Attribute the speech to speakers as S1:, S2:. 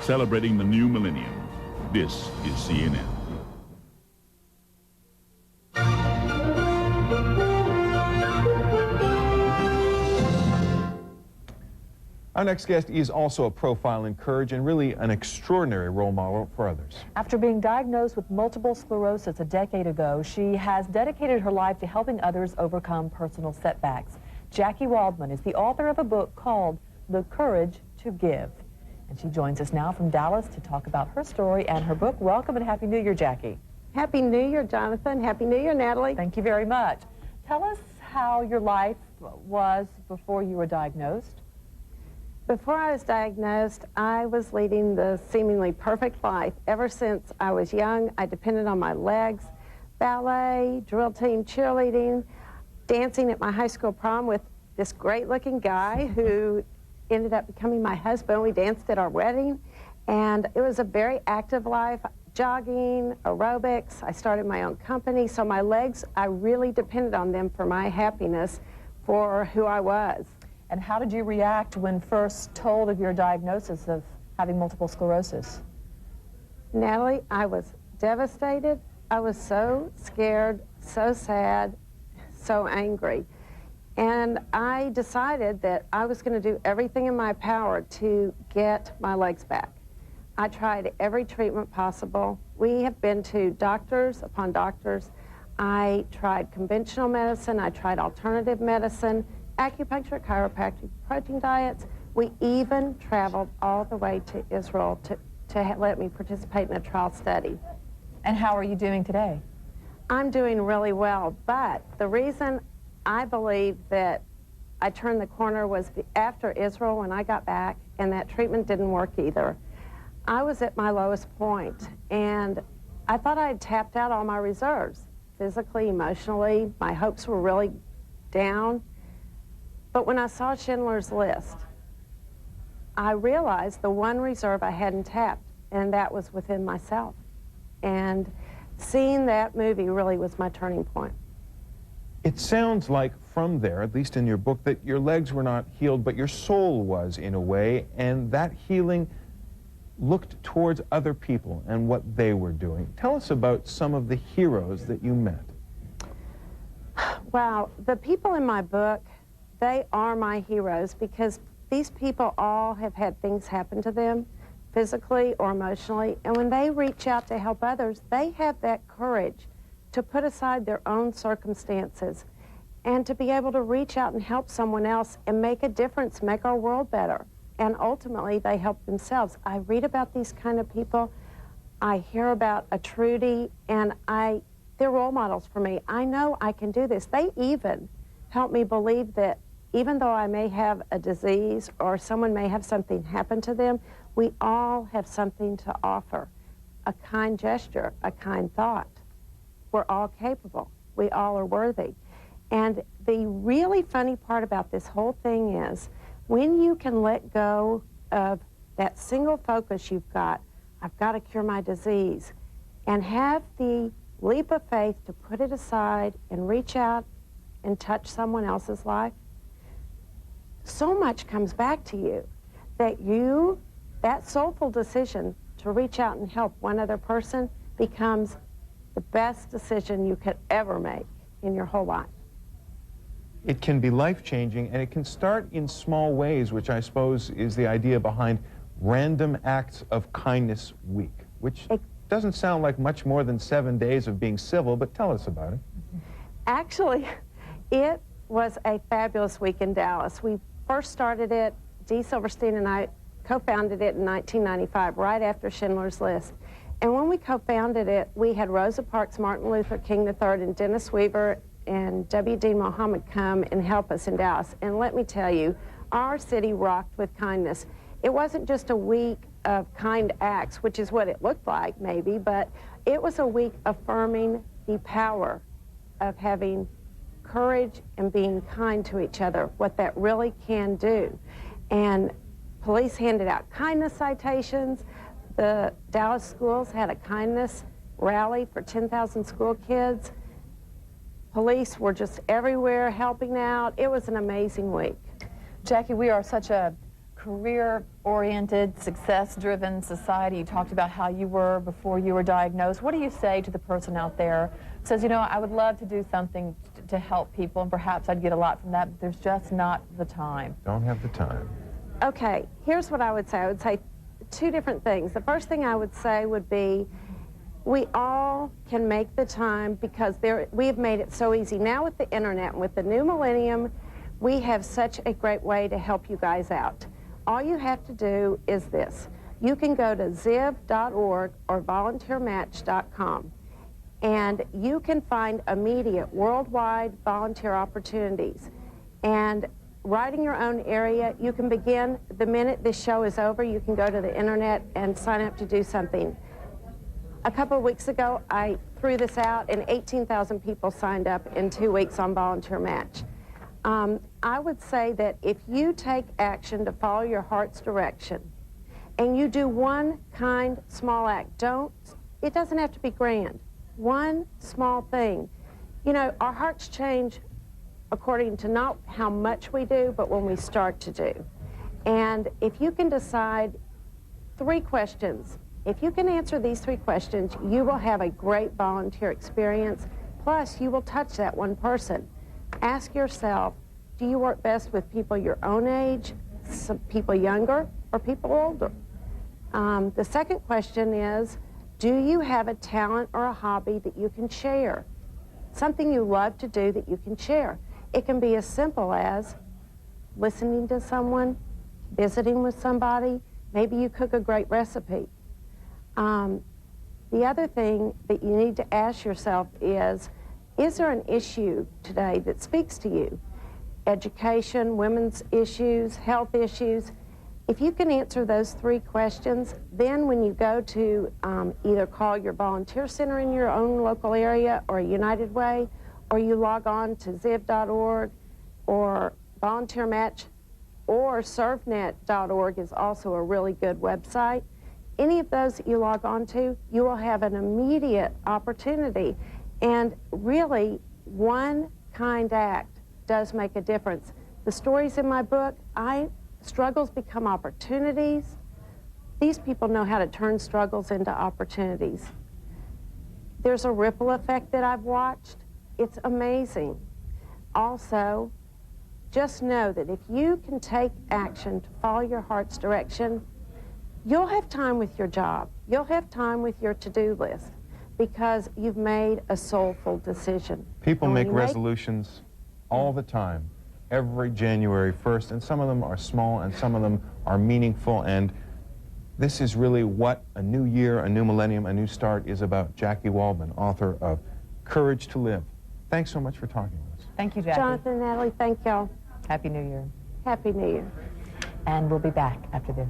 S1: celebrating the new millennium. This is CNN.
S2: Our next guest is also a profile in courage and really an extraordinary role model for others.
S3: After being diagnosed with multiple sclerosis a decade ago, she has dedicated her life to helping others overcome personal setbacks. Plaskoff-Waldman is the author of a book called The Courage to Give. And she joins us now from Dallas to talk about her story and her book. Welcome and Happy New Year, Jackie.
S4: Happy New Year, Jonathan. Happy New Year, Natalie.
S3: Thank you very much. Tell us how your life was before you were diagnosed.
S4: Before I was diagnosed, I was leading the seemingly perfect life. Ever since I was young, I depended on my legs. Ballet, drill team, cheerleading, dancing at my high school prom with this great-looking guy who ended up becoming my husband. We danced at our wedding, and it was a very active life. Jogging, aerobics. I started my own company, so my legs, I really depended on them for my happiness, for who I was.
S3: And how did you react when first told of your diagnosis of having multiple sclerosis?
S4: Natalie, I was devastated. I was so scared, so sad, so angry. And I decided that I was going to do everything in my power to get my legs back. I tried every treatment possible. We have been to doctors upon doctors. I tried conventional medicine. I tried alternative medicine, acupuncture, chiropractic, protein diets. We even traveled all the way to Israel to let me participate in a trial study.
S3: And how are you doing today?
S4: I'm doing really well, but the reason I believe that I turned the corner was after Israel when I got back, and that treatment didn't work either. I was at my lowest point, and I thought I had tapped out all my reserves, physically, emotionally. My hopes were really down. But when I saw Schindler's List, I realized the one reserve I hadn't tapped, and that was within myself. And seeing that movie really was my turning point.
S2: It sounds like from there, at least in your book, that your legs were not healed, but your soul was in a way, and that healing looked towards other people and what they were doing. Tell us about some of the heroes that you met.
S4: Well, the people in my book, they are my heroes because these people all have had things happen to them, physically or emotionally, and when they reach out to help others, they have that courage to put aside their own circumstances and to be able to reach out and help someone else and make a difference, make our world better. And ultimately, they help themselves. I read about these kind of people. I hear about a Trudy, and they're role models for me. I know I can do this. They even help me believe that even though I may have a disease or someone may have something happen to them, we all have something to offer. A kind gesture, a kind thought. We're all capable. We all are worthy. And the really funny part about this whole thing is when you can let go of that single focus you've got, I've got to cure my disease, and have the leap of faith to put it aside and reach out and touch someone else's life, so much comes back to you that soulful decision to reach out and help one other person becomes the best decision you could ever make in your whole life.
S2: It can be life-changing, and it can start in small ways, which I suppose is the idea behind Random Acts of Kindness Week, which doesn't sound like much more than 7 days of being civil, but tell us about it.
S4: Actually, it was a fabulous week in Dallas. We first started it, Dee Silverstein and I co-founded it in 1995, right after Schindler's List. And when we co-founded it, we had Rosa Parks, Martin Luther King III, and Dennis Weaver and W. Dean Mohammed come and help us in Dallas. And let me tell you, our city rocked with kindness. It wasn't just a week of kind acts, which is what it looked like maybe, but it was a week affirming the power of having courage and being kind to each other, what that really can do. And police handed out kindness citations. The Dallas schools had a kindness rally for 10,000 school kids. Police were just everywhere helping out. It was an amazing week.
S3: Jackie, we are such a career-oriented, success-driven society. You talked about how you were before you were diagnosed. What do you say to the person out there who says, you know, I would love to do something to help people, and perhaps I'd get a lot from that, but there's just not the time?
S2: Don't have the time.
S4: Okay, here's what I would say. I would say two different things. The first thing I would say would be, we all can make the time because we have made it so easy. Now with the internet and with the new millennium, we have such a great way to help you guys out. All you have to do is this. You can go to ziv.org or volunteermatch.com, and you can find immediate worldwide volunteer opportunities. And right in your own area, you can begin the minute this show is over. You can go to the internet and sign up to do something. A couple of weeks ago, I threw this out, and 18,000 people signed up in 2 weeks on Volunteer Match. I would say that if you take action to follow your heart's direction, and you do one kind, small act, it doesn't have to be grand. One small thing. You know, our hearts change according to not how much we do, but when we start to do. And if you can decide 3 questions, if you can answer these 3 questions, you will have a great volunteer experience. Plus, you will touch that one person. Ask yourself, do you work best with people your own age, some people younger, or people older? The second question is, do you have a talent or a hobby that you can share? Something you love to do that you can share. It can be as simple as listening to someone, visiting with somebody. Maybe you cook a great recipe. The other thing that you need to ask yourself is there an issue today that speaks to you? Education, women's issues, health issues. If you can answer those 3 questions, then when you go to either call your volunteer center in your own local area or United Way, or you log on to ziv.org or Volunteer Match, or servnet.org is also a really good website. Any of those that you log on to, you will have an immediate opportunity. And really, one kind act does make a difference. The stories in my book, struggles become opportunities. These people know how to turn struggles into opportunities. There's a ripple effect that I've watched. It's amazing. Also, just know that if you can take action to follow your heart's direction, you'll have time with your job. You'll have time with your to-do list because you've made a soulful decision.
S2: People make resolutions all the time, every January 1st, and some of them are small and some of them are meaningful, and this is really what a new year, a new millennium, a new start is about. Jackie Waldman, author of Courage to Live. Thanks so much for talking with us.
S3: Thank you, Jackie.
S4: Jonathan and Natalie, thank y'all.
S3: Happy New Year.
S4: Happy New Year.
S3: And we'll be back after this.